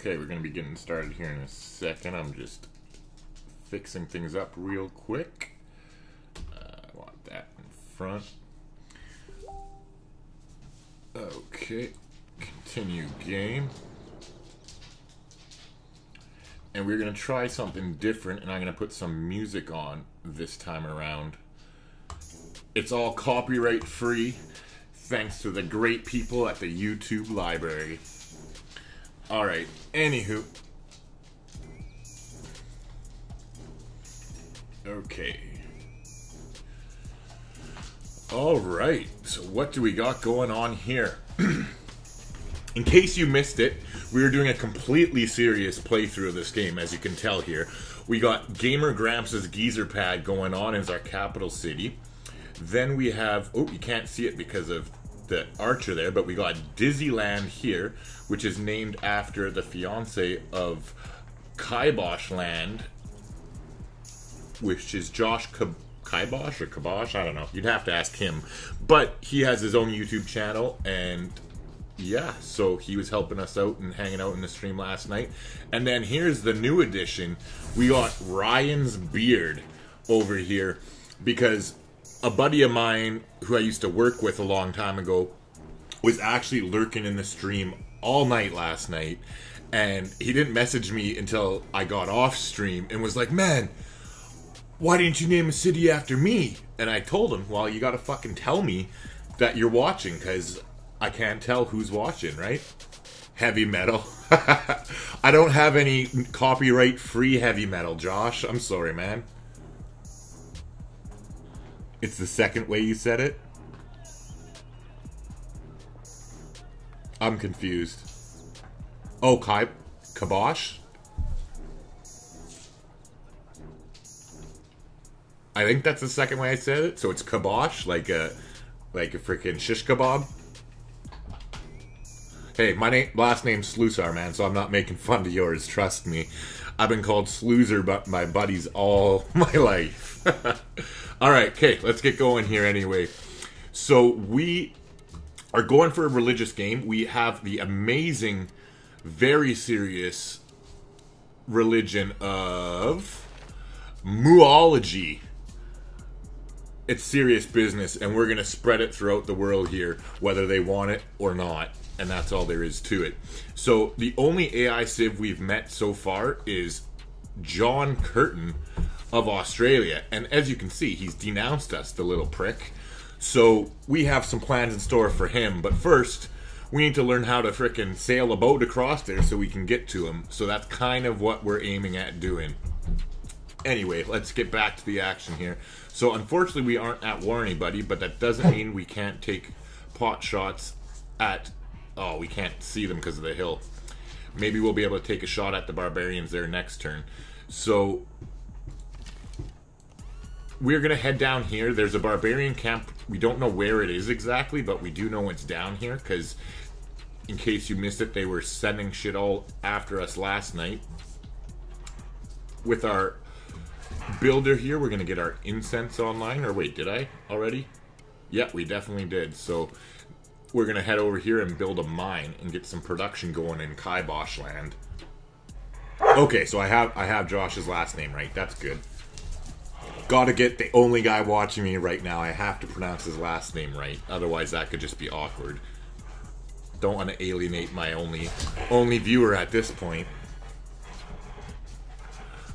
Okay, we're going to be getting started here in a second. I'm just fixing things up real quick. I want that in front. Okay, continue game. And we're going to try something different, and I'm going to put some music on this time around. It's all copyright free, thanks to the great people at the YouTube library. Alright, anywho. Okay. Alright, so what do we got going on here? In case you missed it, we were doing a completely serious playthrough of this game, as you can tell here. We got Gamer Grampz' geezer pad going on as our capital city. Then we have, oh, you can't see it because of the archer there, but we got Disneyland here, which is named after the fiance of Kibosh Land, which is Josh Kibosh or Kibosh, I don't know. You'd have to ask him. But he has his own YouTube channel, and yeah, so he was helping us out and hanging out in the stream last night. And then here's the new addition. We got Ryan's beard over here because a buddy of mine who I used to work with a long time ago was actually lurking in the stream all night last night, and he didn't message me until I got off stream and was like, man, why didn't you name a city after me? And I told him, well, you gotta fucking tell me that you're watching, because I can't tell who's watching, right? Heavy metal. I don't have any copyright-free heavy metal, Josh. I'm sorry, man. It's the second way you said it? I'm confused. Oh, Kibosh? I think that's the second way I said it. So it's Kibosh, like a freaking shish kebab. Hey, my last name's Slusar, man, so I'm not making fun of yours, trust me. I've been called Sloozer by my buddies all my life. Alright, okay, let's get going here anyway. So we are going for a religious game. We have the amazing, very serious religion of Muology. It's serious business, and we're going to spread it throughout the world here, whether they want it or not. And that's all there is to it. So the only AI Civ we've met so far is John Curtin of Australia. And as you can see, he's denounced us, the little prick. So we have some plans in store for him. But first, we need to learn how to frickin' sail a boat across there so we can get to him. So that's kind of what we're aiming at doing. Anyway, let's get back to the action here. So unfortunately, we aren't at war anybody, but that doesn't mean we can't take pot shots at... Oh, we can't see them because of the hill. Maybe we'll be able to take a shot at the barbarians there next turn. So we're going to head down here. There's a barbarian camp. We don't know where it is exactly, but we do know it's down here because in case you missed it, they were sending shit all after us last night. With our builder here, we're going to get our incense online. Or wait, did I already? Yeah, we definitely did. So we're going to head over here and build a mine and get some production going in Kibosh Land. Okay, so I have Josh's last name right. That's good. Gotta get the only guy watching me right now. I have to pronounce his last name right. Otherwise, that could just be awkward. Don't want to alienate my only viewer at this point.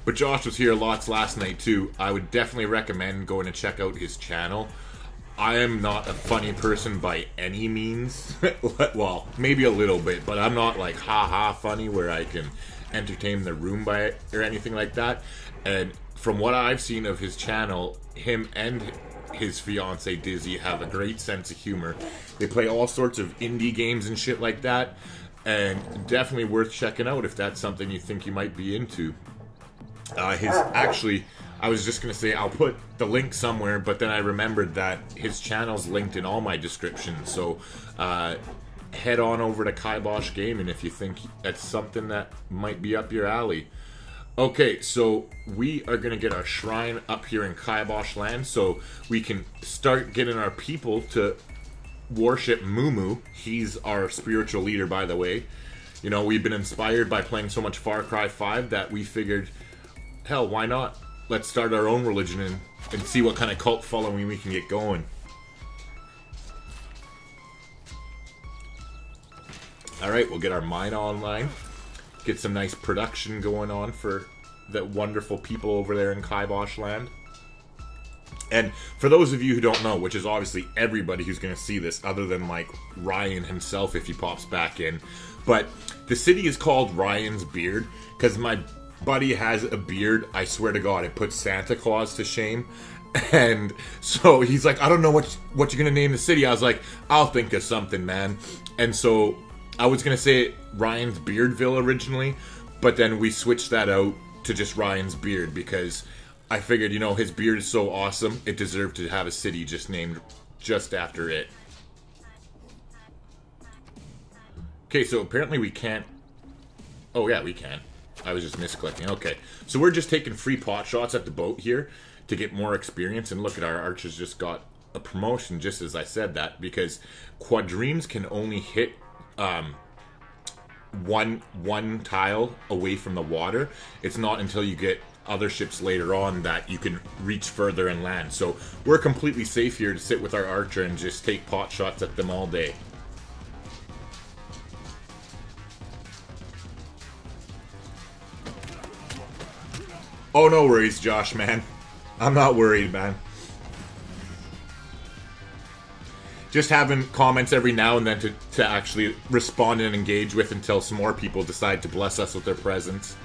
But Josh was here lots last night, too. I would definitely recommend going to check out his channel. I am not a funny person by any means. Well, maybe a little bit, but I'm not like ha-ha funny where I can entertain the room by it or anything like that. And from what I've seen of his channel, him and his fiance Dizzy have a great sense of humor. They play all sorts of indie games and shit like that, and definitely worth checking out if that's something you think you might be into. I was just going to say I'll put the link somewhere, but then I remembered that his channel's linked in all my descriptions. So head on over to Kibosh Gaming if you think that's something that might be up your alley. Okay, so we are going to get our shrine up here in Kibosh Land so we can start getting our people to worship Mumu. He's our spiritual leader, by the way. You know, we've been inspired by playing so much Far Cry 5 that we figured, hell, why not? Let's start our own religion and see what kind of cult following we can get going. Alright, we'll get our mine online. Get some nice production going on for the wonderful people over there in Kibosh land. And for those of you who don't know, which is obviously everybody who's going to see this, other than like Ryan himself if he pops back in, but the city is called Ryan's Beard because my buddy has a beard. I swear to God, it puts Santa Claus to shame. And so he's like, I don't know what you're going to name the city. I was like, I'll think of something, man. And so I was going to say Ryan's Beardville originally, but then we switched that out to just Ryan's Beard because I figured, you know, his beard is so awesome, it deserved to have a city just named just after it. Okay, so apparently we can't... Oh, yeah, we can. I was just misclicking. Okay, so we're just taking free pot shots at the boat here to get more experience. And look at our archers just got a promotion just as I said that, because quadremes can only hit one tile away from the water. It's not until you get other ships later on that you can reach further and land. So we're completely safe here to sit with our archer and just take pot shots at them all day. Oh, no worries, Josh, man. I'm not worried, man. Just having comments every now and then to actually respond and engage with until some more people decide to bless us with their presence.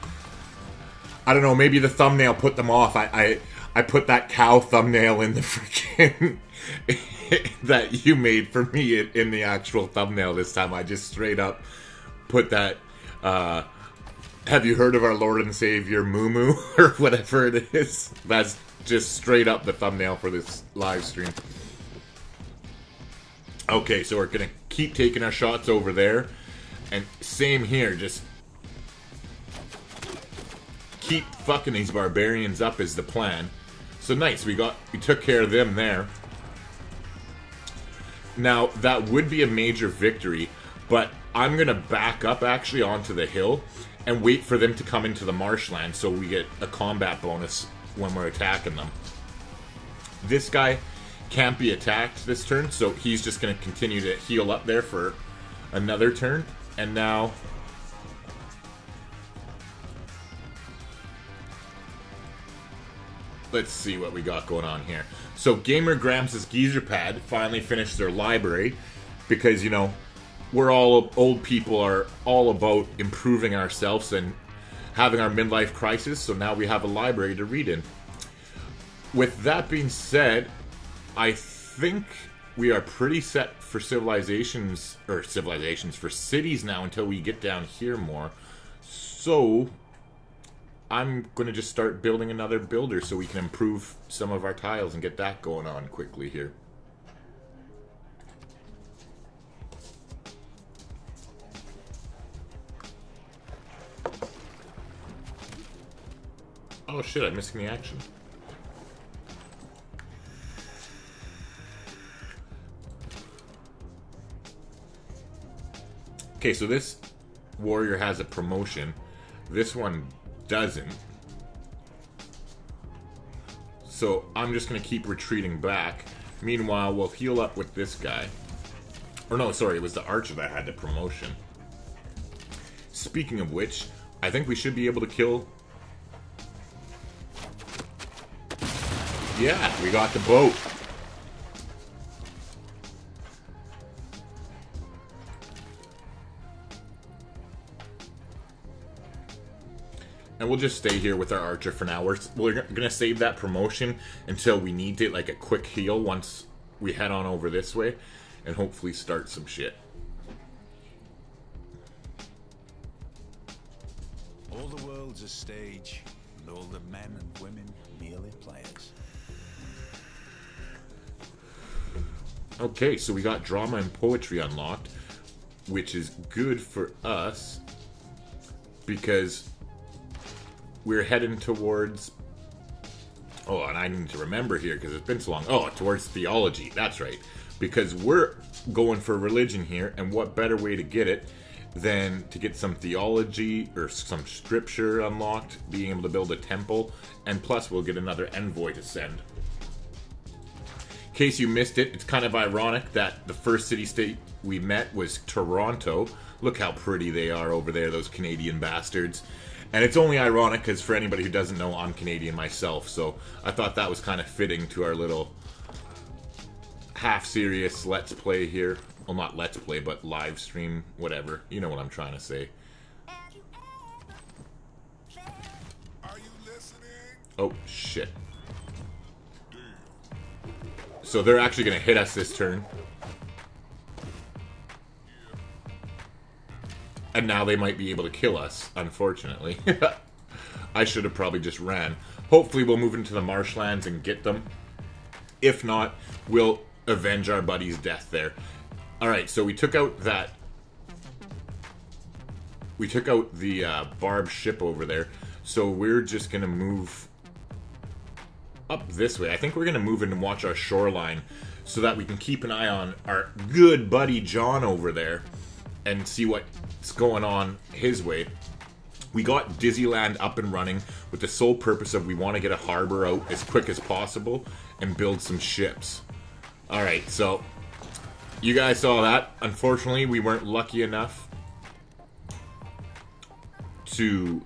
I don't know, maybe the thumbnail put them off. I put that cow thumbnail in the freaking... that you made for me in the actual thumbnail this time. I just straight up put that... have you heard of our Lord and Savior Moo Moo? Or whatever it is. That's just straight up the thumbnail for this live stream. Okay, so we're going to keep taking our shots over there. And same here, just... keep fucking these barbarians up is the plan. So nice, we took care of them there. Now, that would be a major victory, but I'm going to back up actually onto the hill and wait for them to come into the marshland so we get a combat bonus when we're attacking them. This guy can't be attacked this turn, so he's just going to continue to heal up there for another turn. And now... let's see what we got going on here. So Gamer Grampz' geezer pad finally finished their library because, you know, we're all old people are all about improving ourselves and having our midlife crisis, so now we have a library to read in. With that being said, I think we are pretty set for for cities now until we get down here more. So I'm going to just start building another builder so we can improve some of our tiles and get that going on quickly here. Oh shit, I'm missing the action. Okay, so this warrior has a promotion. This one doesn't. So I'm just going to keep retreating back. Meanwhile, we'll heal up with this guy. Or no, sorry, it was the archer that had the promotion. Speaking of which, I think we should be able to kill... Yeah, we got the boat. And we'll just stay here with our archer for now. We're going to save that promotion until we need it, like a quick heal once we head on over this way. And hopefully start some shit. All the world's a stage, and all the men and women merely players. Okay, so we got drama and poetry unlocked, which is good for us because we're heading towards... Oh, and I need to remember here because it's been so long. Oh, towards theology. That's right. Because we're going for religion here, and what better way to get it then to get some theology or some scripture unlocked, being able to build a temple, and plus we'll get another envoy to send. In case you missed it, it's kind of ironic that the first city-state we met was Toronto. Look how pretty they are over there, those Canadian bastards. And it's only ironic because for anybody who doesn't know, I'm Canadian myself, so I thought that was kind of fitting to our little half-serious Let's Play here. Well, not Let's Play, but live stream, whatever. You know what I'm trying to say. Oh, shit. So they're actually going to hit us this turn. And now they might be able to kill us, unfortunately. I should have probably just ran. Hopefully we'll move into the marshlands and get them. If not, we'll avenge our buddy's death there. Alright, so we took out that... We took out the Barb ship over there. So we're just going to move up this way. I think we're going to move in and watch our shoreline so that we can keep an eye on our good buddy John over there and see what's going on his way. We got Disneyland up and running with the sole purpose of we want to get a harbor out as quick as possible and build some ships. Alright, so you guys saw that. Unfortunately, we weren't lucky enough to...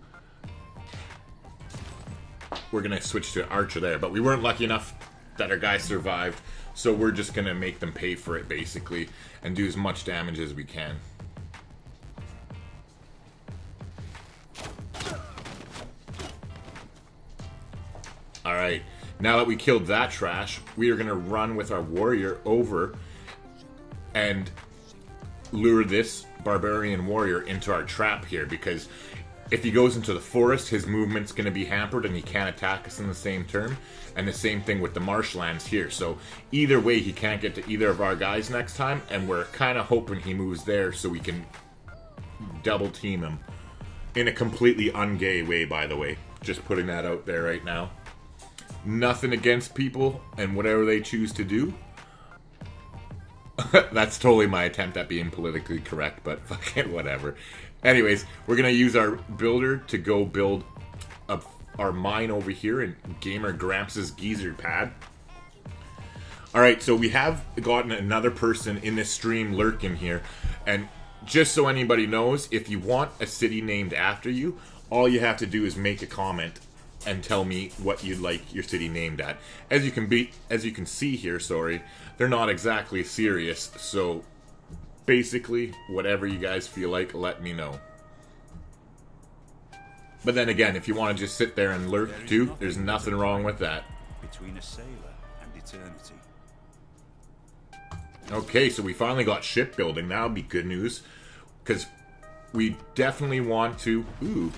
We're going to switch to Archer there, but we weren't lucky enough that our guy survived, so we're just going to make them pay for it, basically, and do as much damage as we can. Alright, now that we killed that trash, we are going to run with our warrior over and lure this barbarian warrior into our trap here, because if he goes into the forest, his movement's going to be hampered and he can't attack us in the same turn. And the same thing with the marshlands here. So either way, he can't get to either of our guys next time, and we're kind of hoping he moves there so we can double team him. In a completely ungay way, by the way. Just putting that out there right now. Nothing against people and whatever they choose to do. That's totally my attempt at being politically correct, but fucking whatever. Anyways, we're going to use our builder to go build our mine over here in Gamer Grampz' geyser pad. Alright, so we have gotten another person in this stream lurking here. And just so anybody knows, if you want a city named after you, all you have to do is make a comment and tell me what you'd like your city named at. As you can see here, sorry, they're not exactly serious, so basically, whatever you guys feel like, let me know. But then again, if you want to just sit there and lurk too, there's nothing wrong with that. Between a sailor and eternity. Okay, so we finally got shipbuilding. That'll be good news, because we definitely want to... Ooh.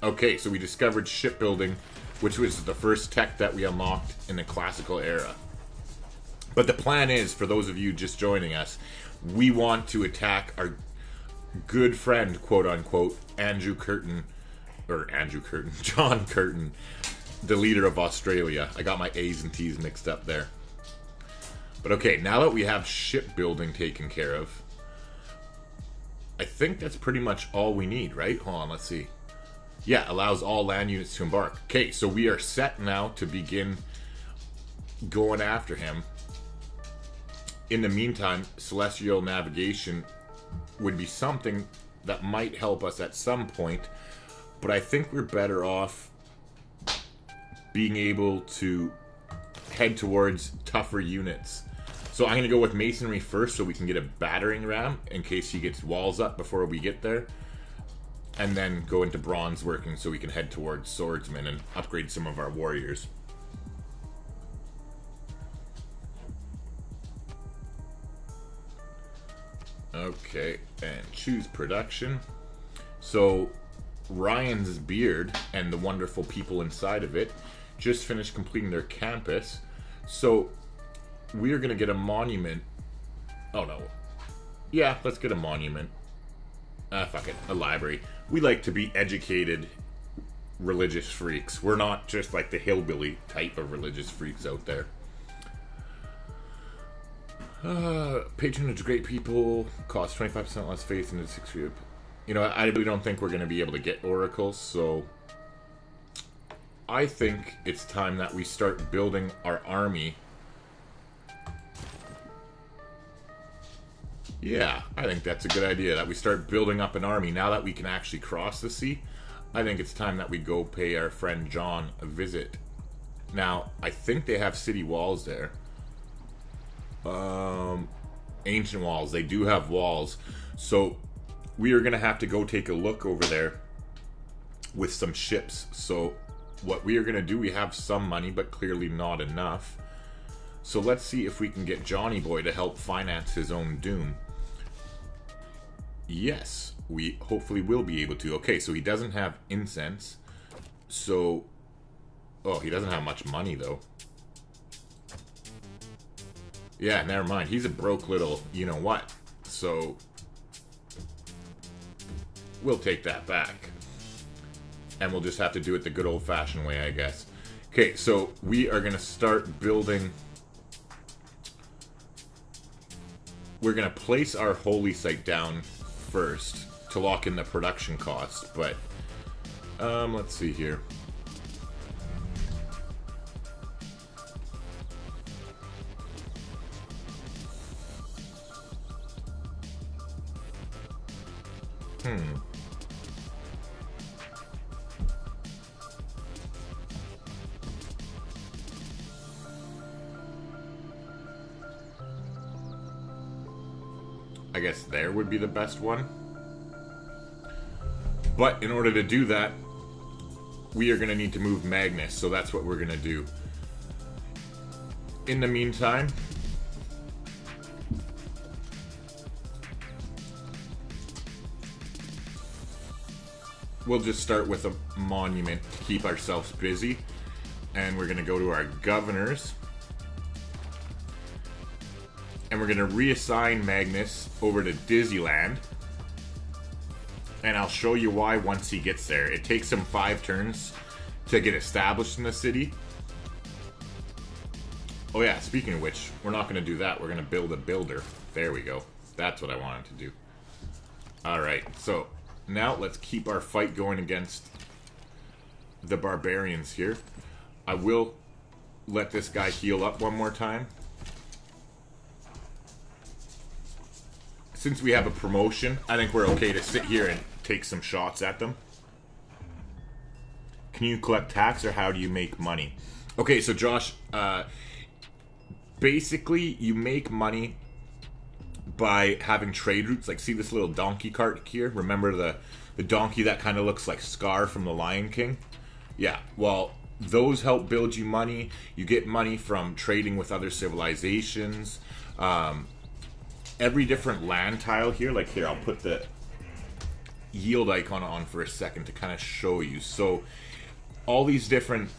Okay, so we discovered shipbuilding, which was the first tech that we unlocked in the classical era. But the plan is, for those of you just joining us, we want to attack our good friend, quote-unquote, John Curtin, the leader of Australia. I got my A's and T's mixed up there. But okay, now that we have shipbuilding taken care of, I think that's pretty much all we need, right? Hold on, let's see. Yeah, allows all land units to embark. Okay, so we are set now to begin going after him. In the meantime, celestial navigation would be something that might help us at some point, but I think we're better off being able to head towards tougher units. So I'm going to go with masonry first so we can get a battering ram in case he gets walls up before we get there. And then go into bronze working so we can head towards swordsmen and upgrade some of our warriors. Okay, and choose production. So Ryan's beard and the wonderful people inside of it just finished completing their campus. So we're gonna get a monument. Oh no. Yeah, let's get a monument. Fuck it, a library. We like to be educated religious freaks. We're not just like the hillbilly type of religious freaks out there. Patronage great people, cost 25% less faith in the 6 group. You know, I really don't think we're going to be able to get oracles, so I think it's time that we start building our army. Yeah, I think that's a good idea, that we start building up an army. Now that we can actually cross the sea, I think it's time that we go pay our friend John a visit. Now, I think they have city walls there. Ancient walls. They do have walls. So, we are going to have to go take a look over there with some ships. So, what we are going to do, we have some money, but clearly not enough. So, let's see if we can get Johnny Boy to help finance his own doom. Yes, we hopefully will be able to. Okay, so he doesn't have incense. So, oh, he doesn't have much money, though. Yeah, never mind. He's a broke little you-know-what. So, we'll take that back. And we'll just have to do it the good old-fashioned way, I guess. Okay, so we are going to start building... We're going to place our holy site down first to lock in the production costs, but let's see here. I guess there would be the best one. But in order to do that, we are going to need to move Magnus, so that's what we're going to do. In the meantime, we'll just start with a monument to keep ourselves busy. And we're going to go to our governors. And we're going to reassign Magnus over to Disneyland. And I'll show you why once he gets there. It takes him 5 turns to get established in the city. Oh yeah, speaking of which, we're not going to do that. We're going to build a builder. There we go. That's what I wanted to do. Alright, so now let's keep our fight going against the barbarians here. I will let this guy heal up one more time. Since we have a promotion, I think we're okay to sit here and take some shots at them. Can you collect tax, or how do you make money? Okay, so Josh, basically you make money by having trade routes. Like, see this little donkey cart here? Remember the donkey that kind of looks like Scar from The Lion King? Yeah, well, those help build you money. You get money from trading with other civilizations. Every different land tile here, like here, I'll put the yield icon on for a second to kind of show you. So all these different,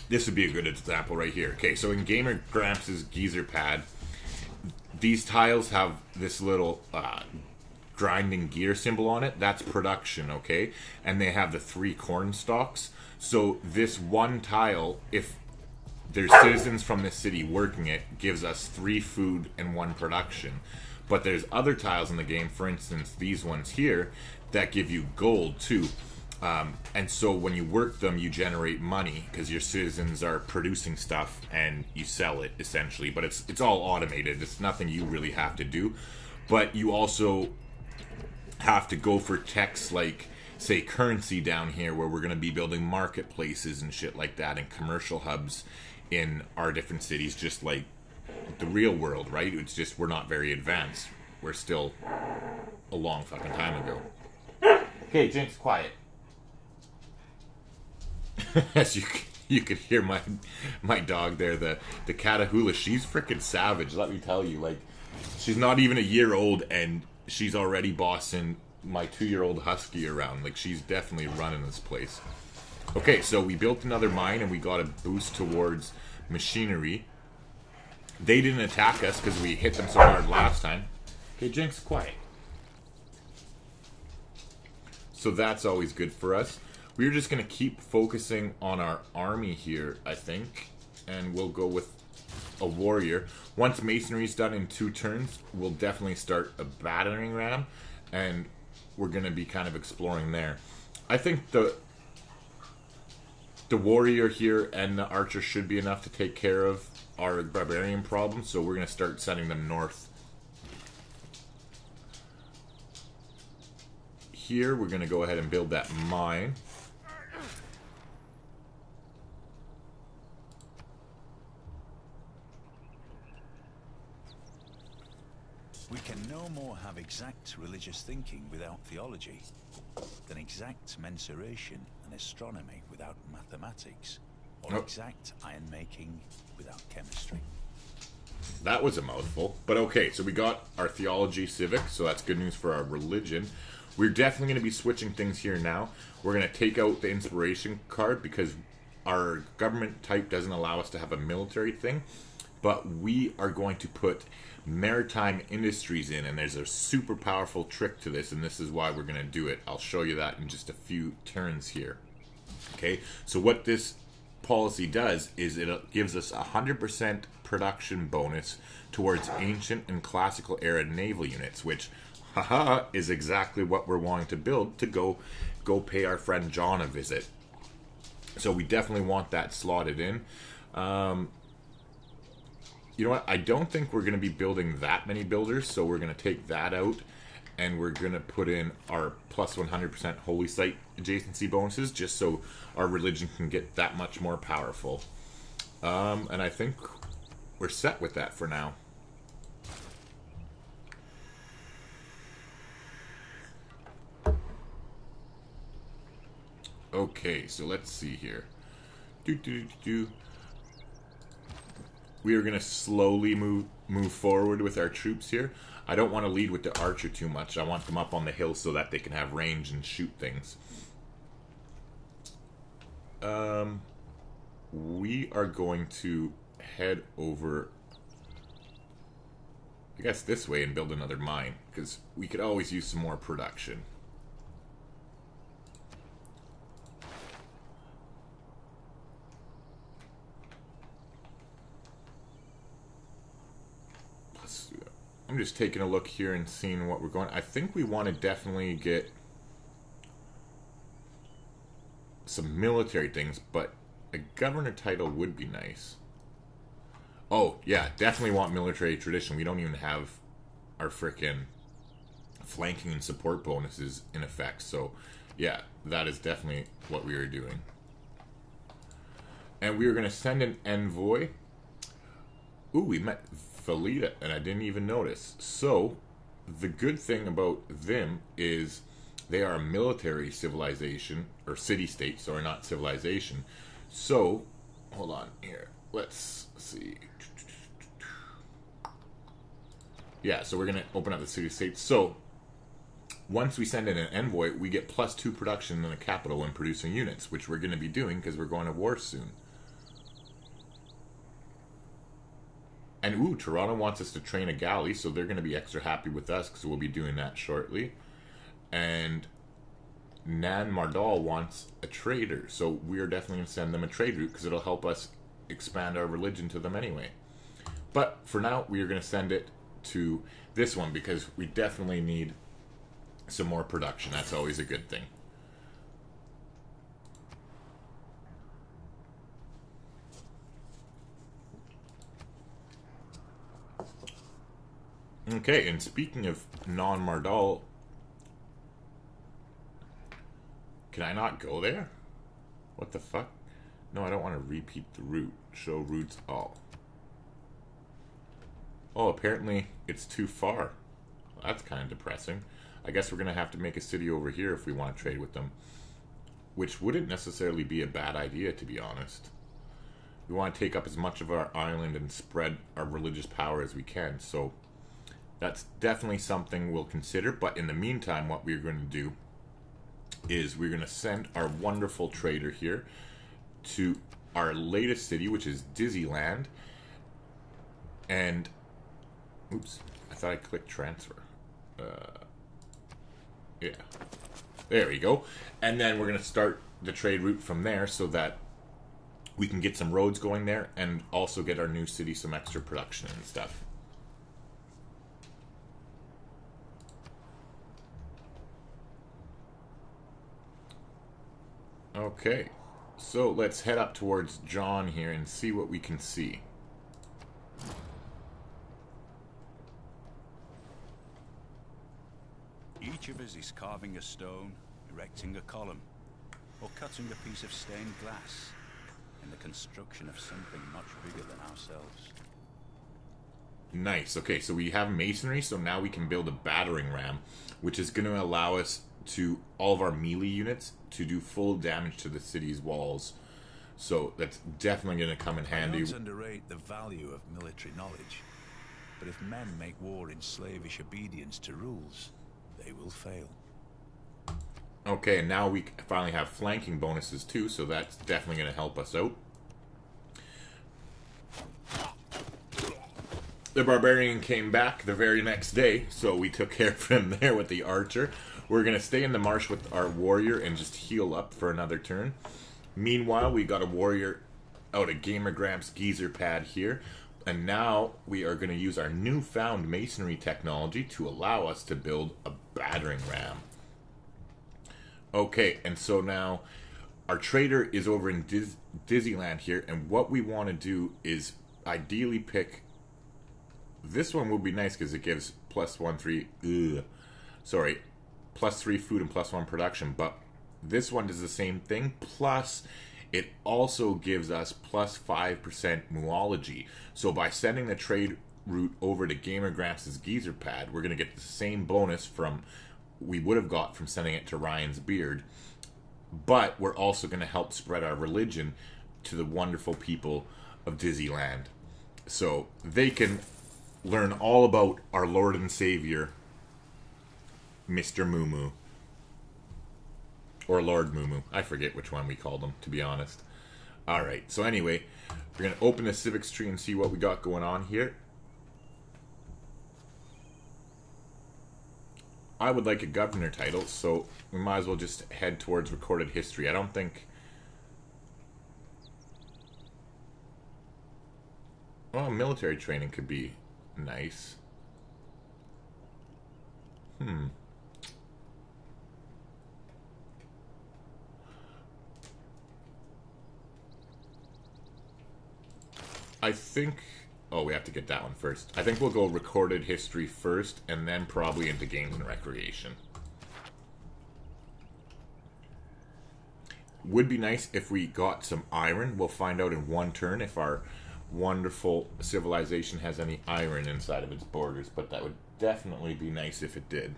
this would be a good example right here. Okay, so in Gamer Grampz' geezer pad, these tiles have this little grinding gear symbol on it. That's production, okay? And they have the 3 corn stalks. So this one tile, if there's citizens from this city working it, gives us 3 food and 1 production. But there's other tiles in the game, for instance these ones here, that give you gold too. And so when you work them, you generate money because your citizens are producing stuff and you sell it essentially. But it's all automated. It's nothing you really have to do. But you also have to go for techs like, say, currency down here, where we're going to be building marketplaces and shit like that, and commercial hubs in our different cities, just like the real world, right? It's just we're not very advanced. We're still a long fucking time ago. Okay, Jinx, quiet. As you could hear my dog there, the Catahoula. She's freaking savage, let me tell you. Like, she's not even a year old and she's already bossing my 2-year-old husky around. Like, she's definitely running this place. Okay, so we built another mine and we got a boost towards machinery. They didn't attack us because we hit them so hard last time. Okay, Jinx, quiet. So that's always good for us. We're just going to keep focusing on our army here, I think. And we'll go with a warrior. Once masonry's done in 2 turns, we'll definitely start a battering ram, and we're going to be kind of exploring there. I think the warrior here and the archer should be enough to take care of our barbarian problem, so we're going to start sending them north. Here, we're going to go ahead and build that mine. We can no more have exact religious thinking without theology than exact mensuration and astronomy without mathematics, or exact iron making without chemistry. That was a mouthful. But okay, so we got our theology civic, so that's good news for our religion. We're definitely going to be switching things here now. We're going to take out the inspiration card because our government type doesn't allow us to have a military thing. But we are going to put maritime industries in, and there's a super powerful trick to this, and this is why we're going to do it. I'll show you that in just a few turns here. Okay, so what this policy does is it gives us 100% production bonus towards ancient and classical era naval units, which, haha, is exactly what we're wanting to build to go pay our friend John a visit. So we definitely want that slotted in. You know what? I don't think we're going to be building that many builders, so we're going to take that out, and we're going to put in our plus 100% holy site adjacency bonuses, just so our religion can get that much more powerful. And I think we're set with that for now. Okay, so let's see here. We are going to slowly move forward with our troops here. I don't want to lead with the archer too much. I want them up on the hill so that they can have range and shoot things. We are going to head over, I guess, this way and build another mine, because we could always use some more production. I'm just taking a look here and seeing what we're going. I think we want to definitely get some military things, but a governor title would be nice. Oh, yeah, definitely want military tradition. We don't even have our frickin' flanking and support bonuses in effect. So, yeah, that is definitely what we are doing. And we are going to send an envoy. Ooh, we met Felita, and I didn't even notice. So, the good thing about them is they are a military civilization, or city-state, sorry, not civilization. So, hold on here. Let's see. Yeah, so we're going to open up the city-state. So, once we send in an envoy, we get +2 production in the capital when producing units, which we're going to be doing because we're going to war soon. And, ooh, Toronto wants us to train a galley, so they're going to be extra happy with us because we'll be doing that shortly. And Nan Mardal wants a trader, so we're definitely going to send them a trade route because it'll help us expand our religion to them anyway. But for now, we are going to send it to this one because we definitely need some more production. That's always a good thing. Okay, and speaking of non-Mardal, can I not go there? What the fuck? No, I don't want to repeat the route. Show routes all. Oh, apparently it's too far. Well, that's kind of depressing. I guess we're going to have to make a city over here if we want to trade with them. Which wouldn't necessarily be a bad idea, to be honest. We want to take up as much of our island and spread our religious power as we can, so that's definitely something we'll consider. But in the meantime, what we're going to do is we're going to send our wonderful trader here to our latest city, which is Dizzyland. And, oops, I thought I clicked transfer. Yeah. There we go. And then we're going to start the trade route from there so that we can get some roads going there and also get our new city some extra production and stuff. Okay, so let's head up towards John here and see what we can see. Each of us is carving a stone, erecting a column, or cutting a piece of stained glass in the construction of something much bigger than ourselves. Nice. Okay, so we have masonry, so now we can build a battering ram, which is going to allow us to, all of our melee units, to do full damage to the city's walls. So that's definitely going to come in handy. Don't underrate the value of military knowledge, but if men make war in slavish obedience to rules, they will fail. Okay, and now we finally have flanking bonuses too, so that's definitely going to help us out. The Barbarian came back the very next day, so we took care of him there with the archer. We're going to stay in the marsh with our warrior and just heal up for another turn. Meanwhile, we got a warrior out of Gamer Grampz geezer pad here. And now we are going to use our newfound masonry technology to allow us to build a battering ram. Okay, and so now our trader is over in Dizzyland here, and what we want to do is ideally pick... This one would be nice because it gives +1, 3... +3 food and +1 production, but this one does the same thing, plus it also gives us +5% muology. So by sending the trade route over to Gamer Grampz' geezer pad, we're going to get the same bonus from we would have got from sending it to Ryan's beard, but we're also going to help spread our religion to the wonderful people of Dizzyland, so they can learn all about our Lord and Savior, Mr. Moo Moo. Or Lord Moo Moo. I forget which one we called him, to be honest. Alright, so anyway, we're going to open the Civics Tree and see what we got going on here. I would like a governor title, so we might as well just head towards recorded history. I don't think... Well, military training could be nice. I think... Oh, we have to get that one first. I think we'll go recorded history first, and then probably into games and recreation. Would be nice if we got some iron. We'll find out in one turn if our wonderful civilization has any iron inside of its borders, but that would definitely be nice if it did.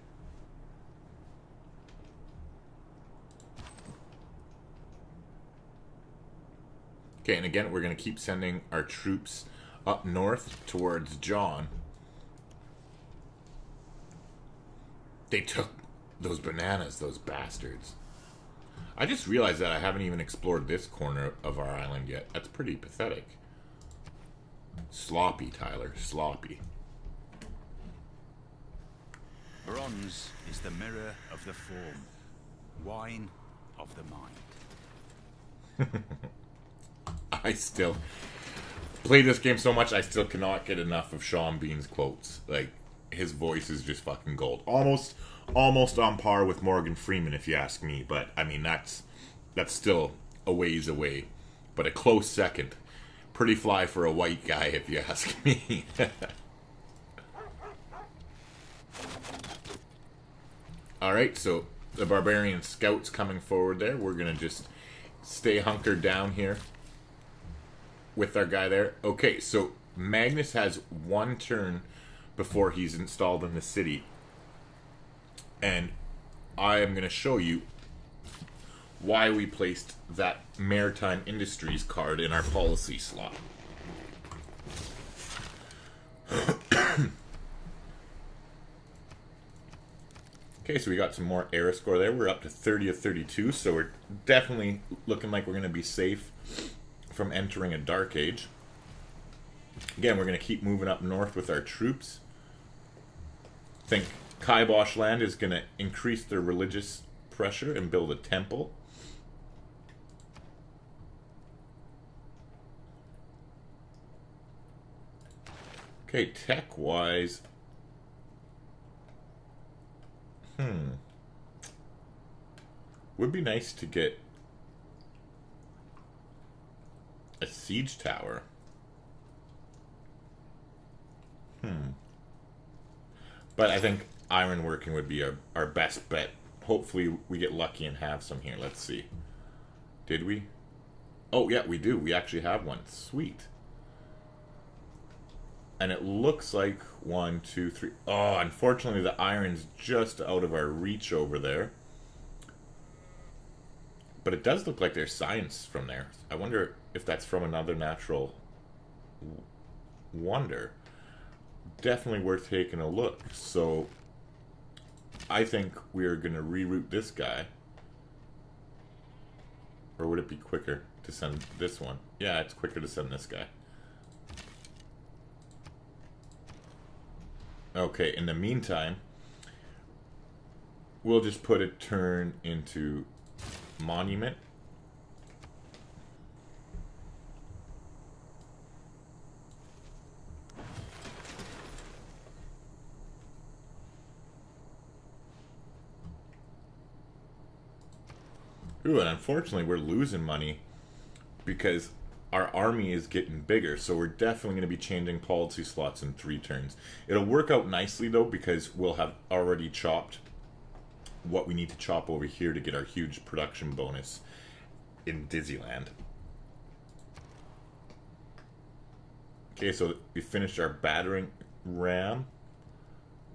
Okay, and again, we're going to keep sending our troops up north towards John. They took those bananas, those bastards. I just realized that I haven't even explored this corner of our island yet. That's pretty pathetic. Sloppy, Tyler. Sloppy. Bronze is the mirror of the form. Wine of the mind. I still play this game so much, I still cannot get enough of Sean Bean's quotes. Like, his voice is just fucking gold. Almost on par with Morgan Freeman, if you ask me. But, I mean, that's still a ways away. But a close second. Pretty fly for a white guy, if you ask me. Alright, so the Barbarian Scouts coming forward there. We're going to just stay hunkered down here with our guy there. Okay, so Magnus has one turn before he's installed in the city. And I am going to show you why we placed that Maritime Industries card in our policy slot. Okay, so we got some more era score there. We're up to 30 of 32, so we're definitely looking like we're going to be safe from entering a dark age. Again, we're going to keep moving up north with our troops. I think Kibosh land is going to increase their religious pressure and build a temple. Okay, tech-wise... Would be nice to get a siege tower. But I think ironworking would be our best bet. Hopefully we get lucky and have some here. Let's see. Did we? Oh, yeah, we do. We actually have one. Sweet. And it looks like 1, 2, 3. Oh, unfortunately the iron's just out of our reach over there. But it does look like there's science from there. I wonder if that's from another natural wonder. Definitely worth taking a look. So I think we're going to reroute this guy. Or would it be quicker to send this one? Yeah, it's quicker to send this guy. Okay, in the meantime, we'll just put a turn into monument. Ooh, and unfortunately we're losing money because our army is getting bigger, so we're definitely going to be changing policy slots in 3 turns. It'll work out nicely though, because we'll have already chopped what we need to chop over here to get our huge production bonus in Disneyland. Okay, so we finished our battering ram.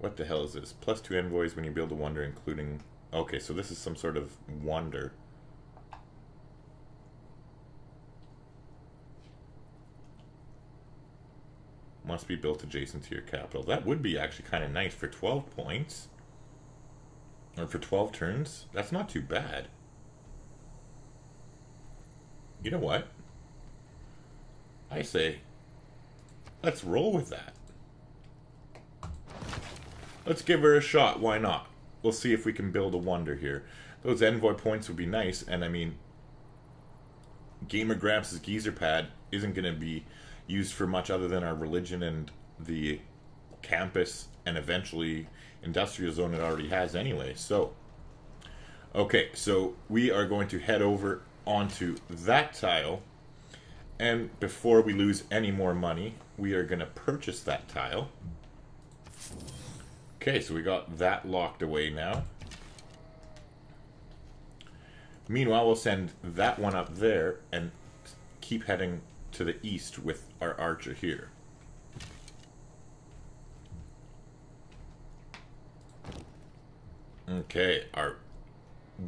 What the hell is this? +2 envoys when you build a wonder, including... Okay, so this is some sort of wonder. Must be built adjacent to your capital. That would be actually kind of nice for 12 points. Or for 12 turns. That's not too bad. You know what? I say, let's roll with that. Let's give her a shot. Why not? We'll see if we can build a wonder here. Those envoy points would be nice. And I mean, Gamer Grampz' geezer pad isn't going to be used for much other than our religion and the campus and eventually industrial zone it already has anyway. So, okay, so we are going to head over onto that tile, and before we lose any more money, we are going to purchase that tile. Okay, so we got that locked away now. Meanwhile, we'll send that one up there and keep heading to the east with our archer here. Okay, our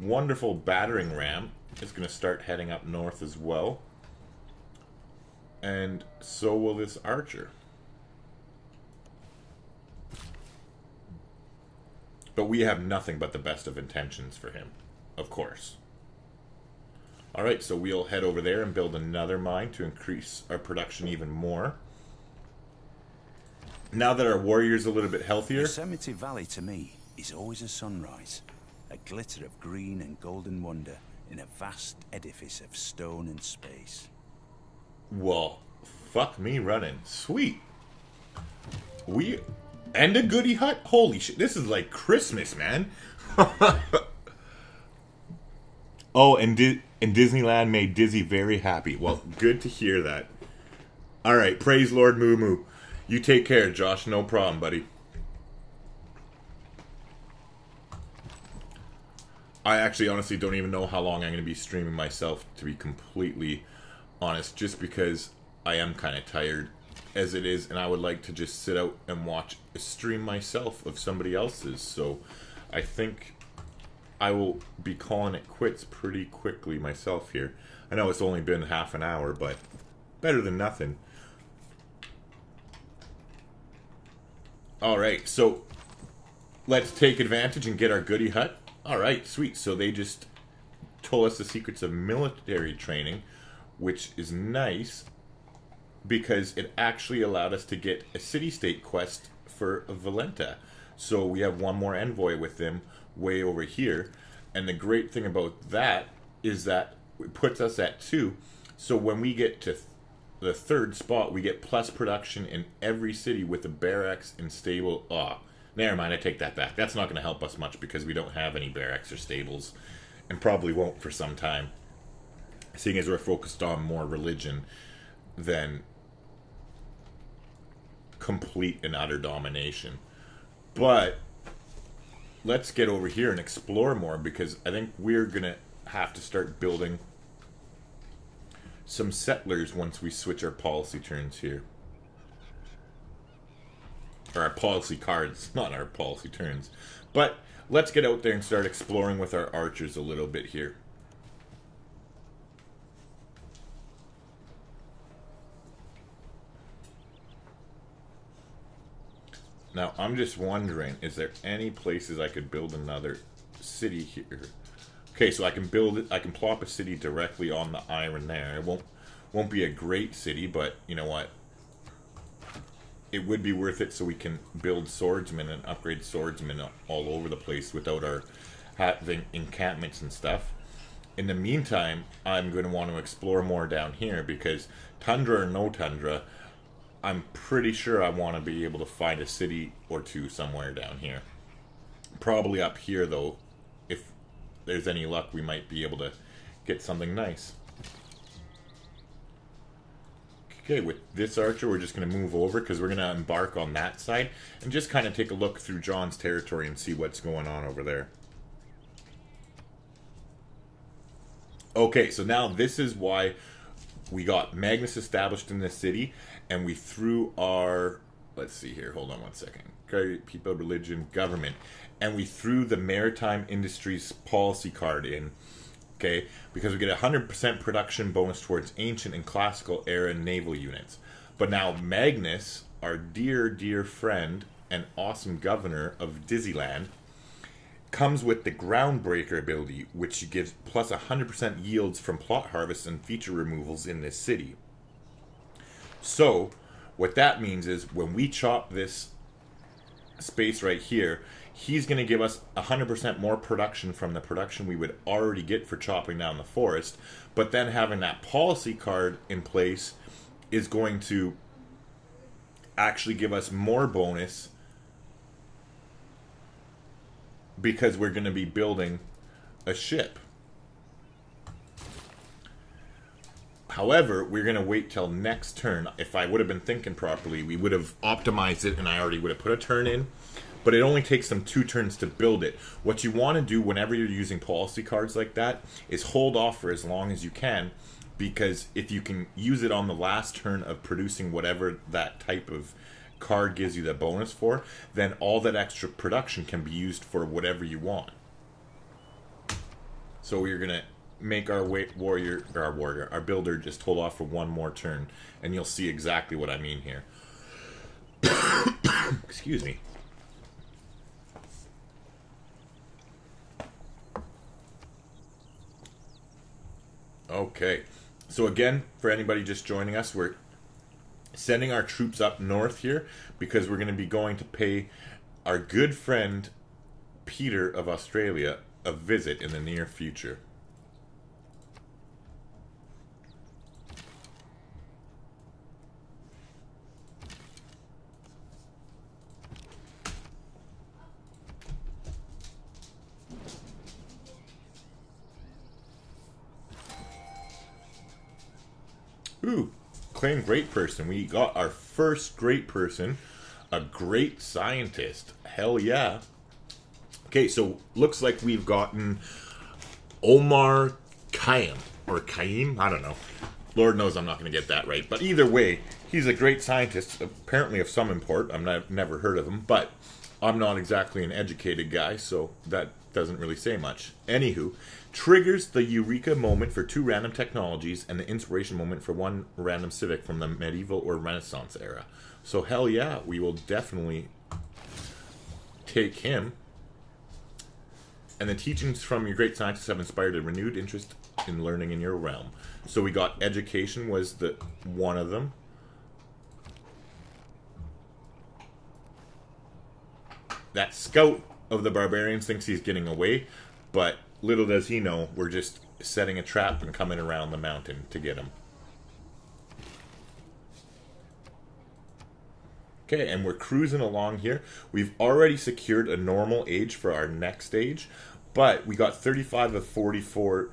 wonderful battering ram is going to start heading up north as well. And so will this archer. But we have nothing but the best of intentions for him, of course. Alright, so we'll head over there and build another mine to increase our production even more. Now that our warrior's a little bit healthier... Yosemite Valley to me is always a sunrise. A glitter of green and golden wonder in a vast edifice of stone and space. Well, fuck me running. Sweet. And a goodie hut? Holy shit, this is like Christmas, man. Oh, and Disneyland made Dizzy very happy. Well, good to hear that. Alright, praise Lord Moo Moo. You take care, Josh. No problem, buddy. I actually honestly don't even know how long I'm going to be streaming myself, to be completely honest, just because I am kind of tired as it is, and I would like to just sit out and watch a stream myself of somebody else's. So I think I will be calling it quits pretty quickly myself here. I know it's only been half an hour, but better than nothing. Alright, so let's take advantage and get our goodie hut. Alright, sweet. So they just told us the secrets of military training, which is nice because it actually allowed us to get a city-state quest for Valenta. So we have one more envoy with them way over here, and the great thing about that is that it puts us at 2. So when we get to the third spot, we get plus production in every city with a barracks and stable. Oh, never mind, I take that back. That's not going to help us much because we don't have any barracks or stables, and probably won't for some time, seeing as we're focused on more religion than complete and utter domination. But let's get over here and explore more, because I think we're going to have to start building some settlers once we switch our policy turns here. Or our policy cards, not our policy turns. But let's get out there and start exploring with our archers a little bit here. Now, I'm just wondering, is there any places I could build another city here? Okay, so I can build it. I can plop a city directly on the iron there. It won't be a great city, but you know what? It would be worth it, so we can build swordsmen and upgrade swordsmen all over the place without our having encampments and stuff. In the meantime, I'm going to want to explore more down here, because tundra or no tundra, I'm pretty sure I want to be able to find a city or two somewhere down here. Probably up here, though. If there's any luck, we might be able to get something nice. Okay, with this archer, we're just going to move over, because we're going to embark on that side and just kind of take a look through John's territory and see what's going on over there. Okay, so now this is why we got Magnus established in this city, and we threw our, let's see here, hold on one second. Okay, people, religion, government. And we threw the maritime industries policy card in, okay, because we get a 100% production bonus towards ancient and classical era naval units. But now Magnus, our dear, dear friend and awesome governor of Dizzyland, comes with the groundbreaker ability, which gives plus 100% yields from plot harvests and feature removals in this city. So what that means is when we chop this space right here, he's going to give us 100% more production from the production we would already get for chopping down the forest. But then having that policy card in place is going to actually give us more bonus, because we're going to be building a ship. However, we're going to wait till next turn. If I would have been thinking properly, we would have optimized it and I already would have put a turn in. But it only takes them 2 turns to build it. What you want to do whenever you're using policy cards like that is hold off for as long as you can, because if you can use it on the last turn of producing whatever that type of card gives you the bonus for, then all that extra production can be used for whatever you want. So we're going to make our our builder just hold off for one more turn, and you'll see exactly what I mean here. Excuse me. Okay, so again, for anybody just joining us, we're sending our troops up north here because we're going to be going to pay our good friend Peter of Australia a visit in the near future. Ooh, claim great person. We got our first great person, a great scientist. Hell yeah. Okay, so looks like we've gotten Omar Khayyam, or Khayyam, I don't know. Lord knows I'm not going to get that right. But either way, he's a great scientist, apparently of some import. I've never heard of him, but I'm not exactly an educated guy, so that doesn't really say much. Anywho, triggers the Eureka moment for 2 random technologies and the inspiration moment for 1 random civic from the medieval or Renaissance era. So hell yeah, we will definitely take him. And the teachings from your great scientists have inspired a renewed interest in learning in your realm. So we got education was the one of them. That scout of the barbarians thinks he's getting away, but little does he know we're just setting a trap and coming around the mountain to get him. Okay, and we're cruising along here. We've already secured a normal age for our next age, but we got 35 of 44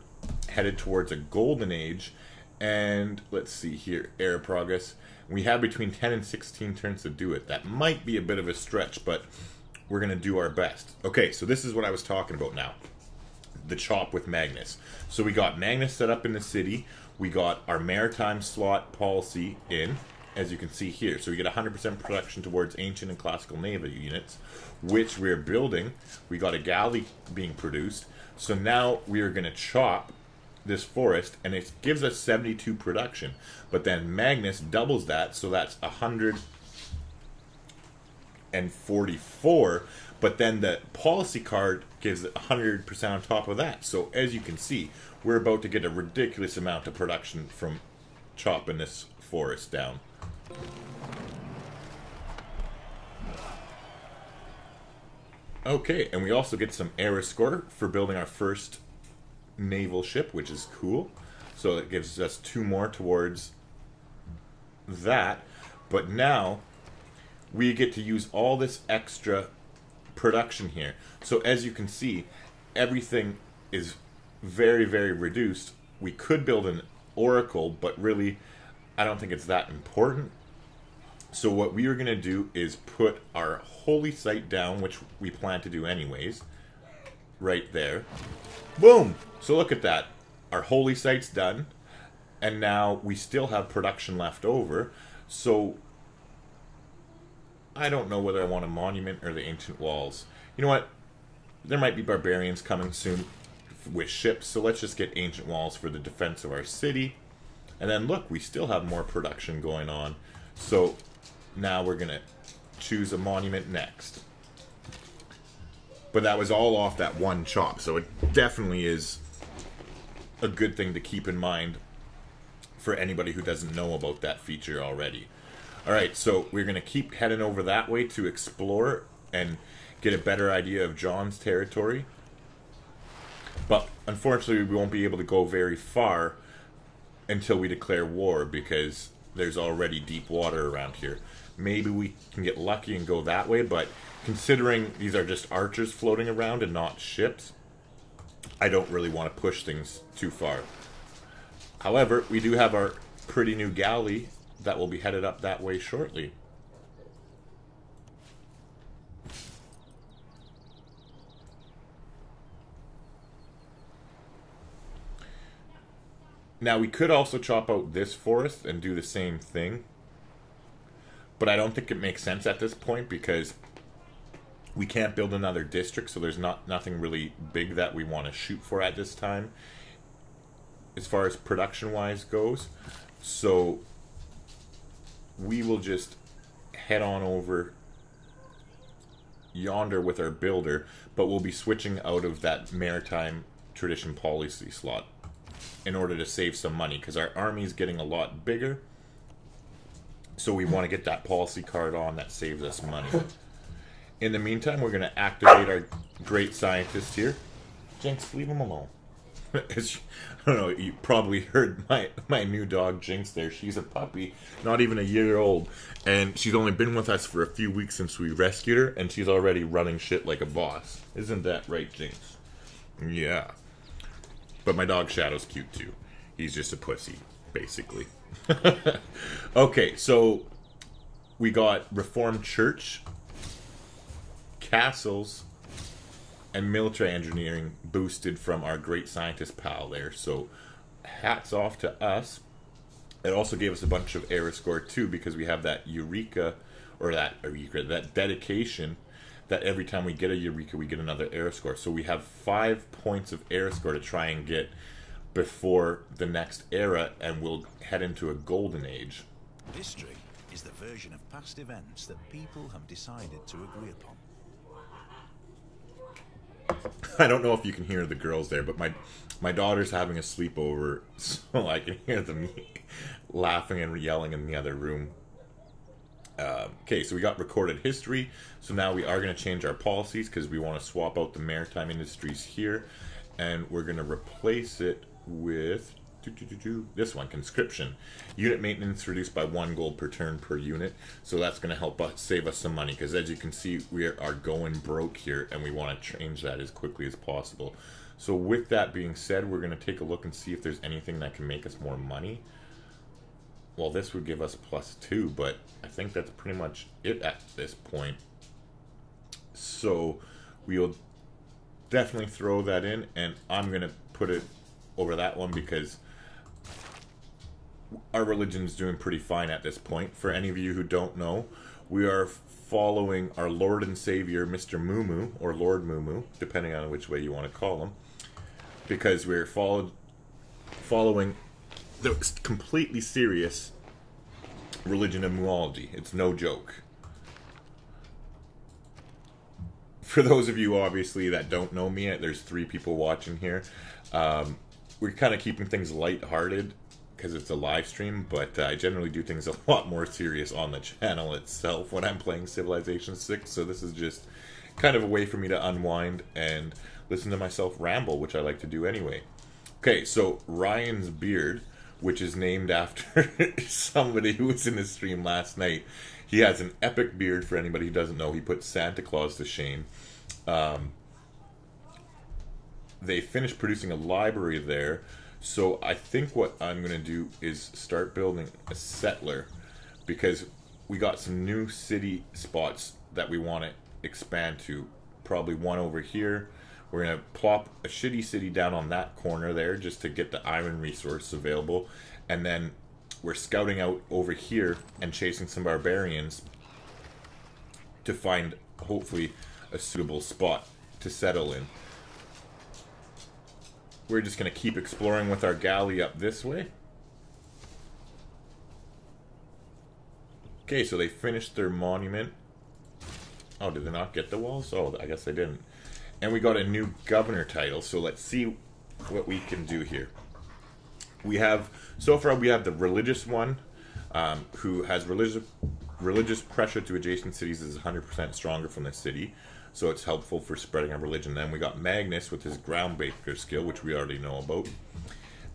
headed towards a golden age. And let's see here, era progress. We have between 10 and 16 turns to do it. That might be a bit of a stretch, but we're going to do our best. Okay, so this is what I was talking about now. The chop with Magnus. So we got Magnus set up in the city. We got our maritime slot policy in, as you can see here. So we get 100% production towards ancient and classical naval units, which we're building. We got a galley being produced. So now we are going to chop this forest, and it gives us 72 production. But then Magnus doubles that, so that's 144. But then the policy card gives it 100% on top of that. So as you can see, we're about to get a ridiculous amount of production from chopping this forest down. Okay, and we also get some era score for building our first naval ship, which is cool. So it gives us 2 more towards that. But now we get to use all this extra production here. So as you can see, everything is very, very reduced. We could build an oracle, but really I don't think it's that important. So what we are going to do is put our holy site down, which we plan to do anyways, right there. Boom! So look at that. Our holy site's done, and now we still have production left over. So I don't know whether I want a monument or the ancient walls. You know what? There might be barbarians coming soon with ships, so let's just get ancient walls for the defense of our city. And then look, we still have more production going on. So now we're going to choose a monument next. But that was all off that one chop, so it definitely is a good thing to keep in mind for anybody who doesn't know about that feature already. Alright, so we're going to keep heading over that way to explore and get a better idea of John's territory. But unfortunately, we won't be able to go very far until we declare war, because there's already deep water around here. Maybe we can get lucky and go that way, but considering these are just archers floating around and not ships, I don't really want to push things too far. However, we do have our pretty new galley that will be headed up that way shortly. Now, we could also chop out this forest and do the same thing, but I don't think it makes sense at this point because we can't build another district, so there's nothing really big that we want to shoot for at this time as far as production-wise goes. So we will just head on over yonder with our builder, but we'll be switching out of that maritime tradition policy slot in order to save some money, because our army is getting a lot bigger, so we want to get that policy card on that saves us money. In the meantime, we're going to activate our great scientist here. Jinx, leave him alone. I don't know, you probably heard my new dog Jinx there. She's a puppy, not even a year old, and she's only been with us for a few weeks since we rescued her, and she's already running shit like a boss. Isn't that right, Jinx? Yeah. But my dog Shadow's cute too. He's just a pussy, basically. Okay, so we got Reformed Church, castles, and military engineering boosted from our great scientist pal there. So hats off to us. It also gave us a bunch of era score too, because we have that Eureka, or that dedication, that every time we get a Eureka, we get another era score. So we have 5 points of era score to try and get before the next era, and we'll head into a golden age. History is the version of past events that people have decided to agree upon. I don't know if you can hear the girls there, but my daughter's having a sleepover, so I can hear them laughing and yelling in the other room. Okay, so we got recorded history, so now we are going to change our policies because we want to swap out the maritime industries here, and we're going to replace it with This one, conscription. Unit maintenance reduced by 1 gold per turn per unit. So that's going to help us save us some money, because as you can see, we are going broke here, and we want to change that as quickly as possible. So with that being said, we're going to take a look and see if there's anything that can make us more money. Well, this would give us +2, but I think that's pretty much it at this point. So we'll definitely throw that in, and I'm going to put it over that one because our religion's doing pretty fine at this point. For any of you who don't know, we are following our Lord and Savior, Mr. Moo, or Lord Moo, depending on which way you want to call him, because we're following the completely serious religion of Muology. It's no joke. For those of you, obviously, that don't know me, there's 3 people watching here. We're kind of keeping things lighthearted because it's a live stream, but I generally do things a lot more serious on the channel itself when I'm playing Civilization 6, so this is just kind of a way for me to unwind and listen to myself ramble, which I like to do anyway. Okay, so Ryan's beard, which is named after somebody who was in the stream last night. He has an epic beard, for anybody who doesn't know. He put Santa Claus to shame. They finished producing a library there, so I think what I'm going to do is start building a settler, because we got some new city spots that we want to expand to. Probably one over here. We're going to plop a shitty city down on that corner there just to get the iron resource available, and then we're scouting out over here and chasing some barbarians to find, hopefully, a suitable spot to settle in. We're just going to keep exploring with our galley up this way. Okay, so they finished their monument. Oh, did they not get the walls? Oh, I guess they didn't. And we got a new governor title, so let's see what we can do here. We have, so far we have the religious one, who has religious pressure to adjacent cities is 100% stronger from the city, so it's helpful for spreading our religion. Then we got Magnus with his groundbreaker skill, which we already know about.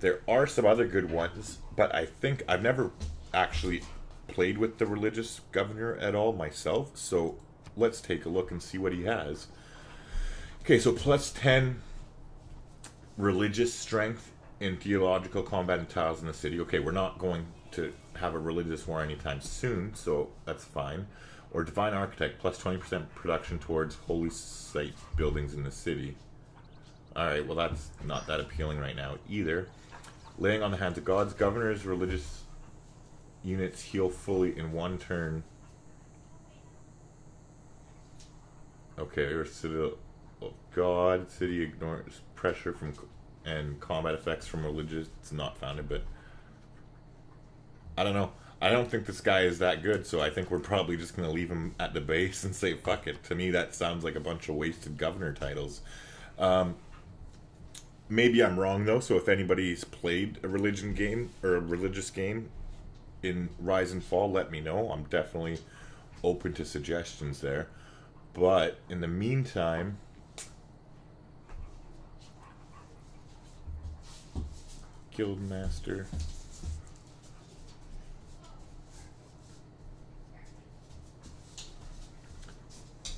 There are some other good ones, but I think I've never actually played with the religious governor at all myself, so let's take a look and see what he has. Okay, so +10 religious strength in theological combat and tiles in the city. Okay, we're not going to have a religious war anytime soon, so that's fine. Or divine architect, +20% production towards holy site buildings in the city. Alright, well that's not that appealing right now either. Laying on the hands of gods, governors, religious units heal fully in 1 turn. Okay, or citadel of God, city ignores pressure from and combat effects from religious. It's not founded, but I don't know. I don't think this guy is that good, so I think we're probably just going to leave him at the base and say fuck it. To me, that sounds like a bunch of wasted governor titles. Maybe I'm wrong though, so if anybody's played a religion game or a religious game in Rise and Fall, let me know. I'm definitely open to suggestions there. But in the meantime, Guildmaster.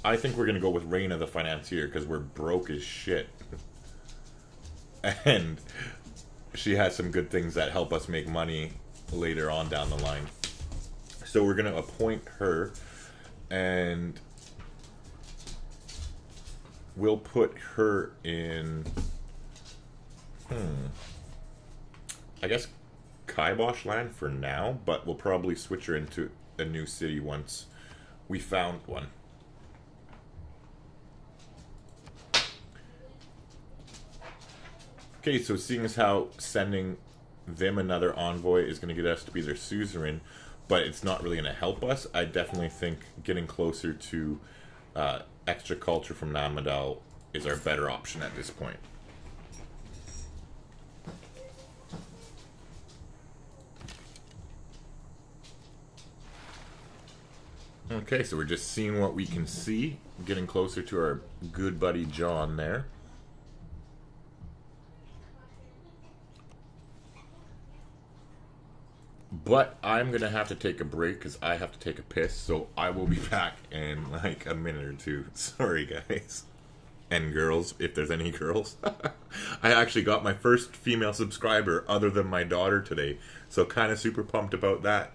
I think we're going to go with Reina the Financier because we're broke as shit. And she has some good things that help us make money later on down the line. So we're going to appoint her, and we'll put her in, I guess Kibosh land for now, but we'll probably switch her into a new city once we found one. Okay, so seeing as how sending them another envoy is going to get us to be their suzerain, but it's not really going to help us, I definitely think getting closer to extra culture from Namadal is our better option at this point. Okay, so we're just seeing what we can see, getting closer to our good buddy John there. But I'm going to have to take a break because I have to take a piss. So I will be back in like a minute or two. Sorry, guys. And girls, if there's any girls. I actually got my first female subscriber other than my daughter today. So kind of super pumped about that.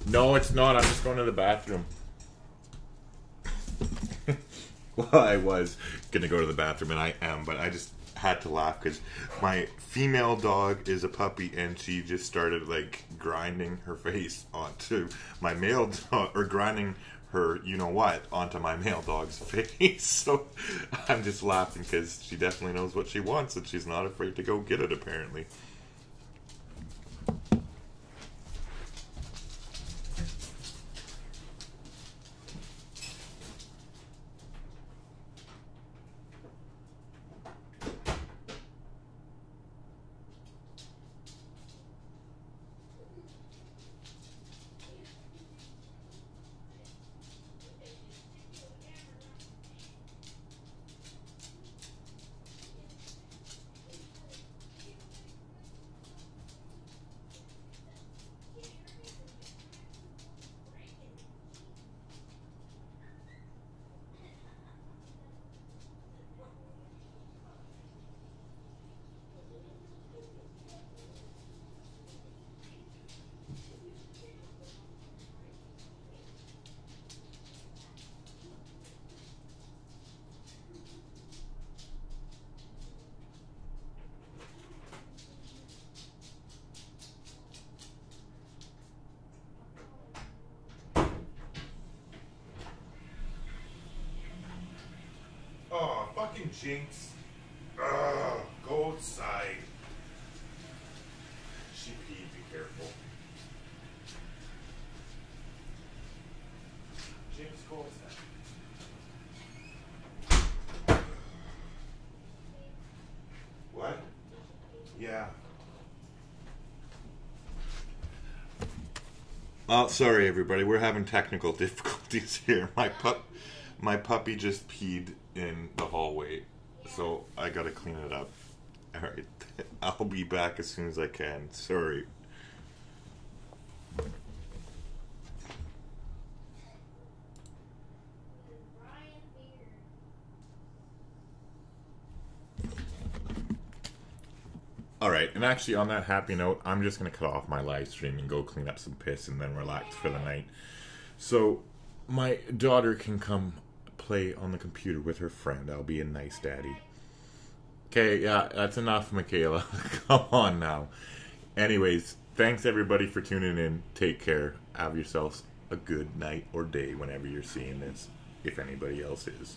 No, it's not. I'm just going to the bathroom. Well, I was going to go to the bathroom, and I am, but I just had to laugh because my female dog is a puppy, and she just started, like, grinding her face onto my male dog, or grinding her, you-know-what, onto my male dog's face. So I'm just laughing because she definitely knows what she wants, and she's not afraid to go get it, apparently. Oh, fucking Jinx. Ugh, go outside. She peed, be careful. Jinx, go outside. What? Yeah. Oh, sorry everybody, we're having technical difficulties here. My puppy just peed in the hallway, so I gotta clean it up. Alright, I'll be back as soon as I can. Sorry. Alright, and actually on that happy note, I'm just gonna cut off my live stream and go clean up some piss and then relax for the night. So, my daughter can come play on the computer with her friend. I'll be a nice daddy. Okay, yeah, that's enough, Michaela. Come on now. Anyways, thanks everybody for tuning in. Take care. Have yourselves a good night or day whenever you're seeing this, if anybody else is.